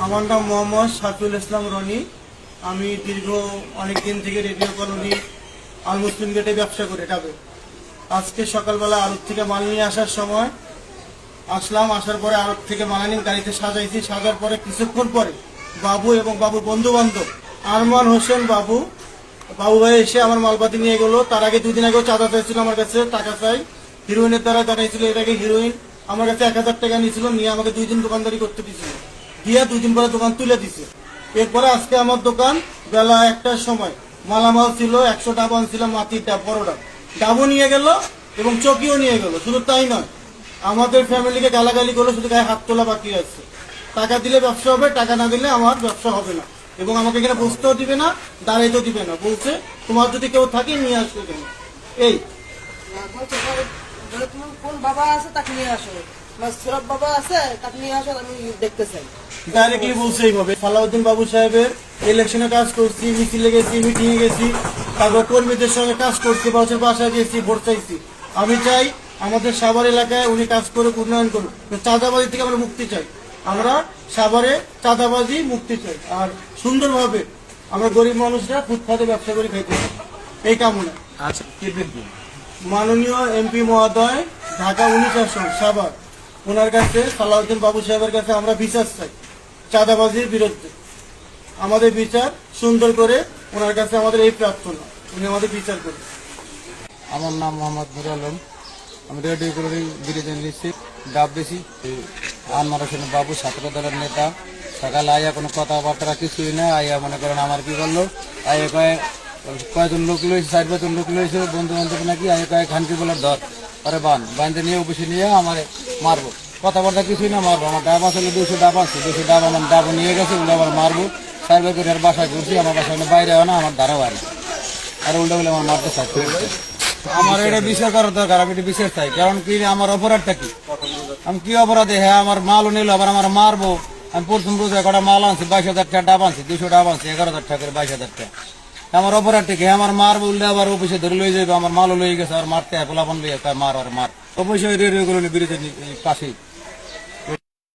আমার নাম মোহাম্মদ শাফিউল ইসলাম রনি। আমি দীর্ঘ অনেকদিন থেকে রেডিও কলোনি আল মুসলিম গেটে ব্যবসা করি ডাবে। আজকে সকালবেলা আড়ত থেকে মাল নিয়ে আসার সময় আসার পরে আড়ত থেকে মাল নিয়ে গাড়িতে সাজাইছি। সাজার পরে কিছুক্ষণ পরে বাবু এবং বাবুর বন্ধু বান্ধব আরমান হোসেন বাবু ভাই এসে আমার মালপাতি নিয়ে গেলো। তার আগে 2 দিন আগেও চাঁদা চাইছিল আমার কাছে, টাকা চাই। হিরোইনের দ্বারা জানাইছিল, এর আগে হিরোইন আমার কাছে 1000 টাকা নিয়েছিল, নিয়ে আমাকে 2 দিন দোকানদারি করতে দিয়েছিল, দিয়ে 2 দিন পরে দোকান তুলে দিছে। এরপরে আজকে আমার দোকান বেলা 1টার সময় মালামাল ছিল 100 ডাব আনছিল, মাটির ডাব, বড় ডাব, ডাবও নিয়ে গেল এবং চকিও নিয়ে গেল। শুধু তাই নয়, আমাদের ফ্যামিলিকে গালাগালি করলো, শুধু গায়ে হাত তোলা বাকি আছে। টাকা দিলে ব্যবসা হবে, টাকা না দিলে আমার ব্যবসা হবে না, এবং আমাকে এখানে বসতেও দিবে না, দাঁড়াইতেও দিবে না। বলছে তোমার যদি কেউ থাকে নিয়ে আসবে কেন। এই কোন বাবা আছে তাকে নিয়ে আসো, সুরভ বাবা আছে তাকে নিয়ে আসো, আমি দেখতে চাই। ডাইরেক্টলি বলছে এইভাবে। সালাউদ্দিন বাবু সাহেবের ইলেকশনে কাজ করছি, মিছিলে গেছি, মিটিংয়ে গেছি, তারপর কর্মীদের সঙ্গে কাজ করছি, বছর বাসায় গেছি, ভোট চাইছি। আমি চাই আমাদের সাভার এলাকায় উনি কাজ করে উন্নয়ন করুন। চাঁদাবাজি থেকে আমরা মুক্তি চাই, আমরা সাভারে চাঁদাবাজি মুক্তি চাই, আর সুন্দরভাবে আমরা গরিব মানুষরা ফুটপাতে ব্যবসা করে খাইতে চাই, এই কামনা। আচ্ছা, মাননীয় এমপি মহোদয়, ঢাকা 19 আসন সাভার, ওনার কাছে সালাউদ্দিন বাবু সাহেবের কাছে আমরা বিচার চাই চাঁদাবাজির বিরুদ্ধে। আমাদের বিচার সুন্দর করে ওনার কাছে আমাদের এই প্রার্থনা, উনি আমাদের বিচার করুন। আমার নাম মোহাম্মদ নুর আলম। আমি রেডিও কলোনি ব্রিজে নিচ্ছি ডাব বেশি। আনমার হোসেন বাবু ছাত্র দলের নেতা। সকালে আইয়া কোনো কথাবার্তা কিছুই না, আইয়া মনে করেন আমার কি করলো, আইয়া কয়েকজন লোক লইছে, 4-5 লোক লইছে, বন্ধু বান্ধব নাকি, আইয়া কয়েক খানকি বলার ধর আরে বান্ধে নিয়ে অফিসে নিয়ে আমার মারবো, কথাবার্তা কিছুই না, মারবো। আমার ডাব আসলে 200 ডাব আছে, 200 ডাব আমার ডাব নিয়ে গেছে, উল্টো আবার মারবো। 4 করে আর বাসায় ঘুরছি, আমার বাসায় বাইরে হয় না, আমার ধারাও হয় না, আর উল্টো বলে আমার মারতে চাই। আমার এটা বিচার করার দরকার, আমি এটা বিচার চাই। কারণ কি, আমার অপরাধটা কি, আমি কি অপরাধে, হ্যাঁ আমার মালও নিল, আবার আমার মারবো। আমি প্রথম রোজা কটা মাল আনছি, 22,000 টাকা ডাব আনছি, 200 ডাব আনছি, 11,000 টাকা করে 22,000 টাকা। আমার অপরাধটা কি, আমার মার বললে আবার অফিসে ধরে লয়ে যাবে, আমার মালও লয়ে গেছে, আর মারতে হয়, পোলাপন লইয়া মার আর মার। অবশ্যই রেডিও কলোনি ব্রিজের পাশেই।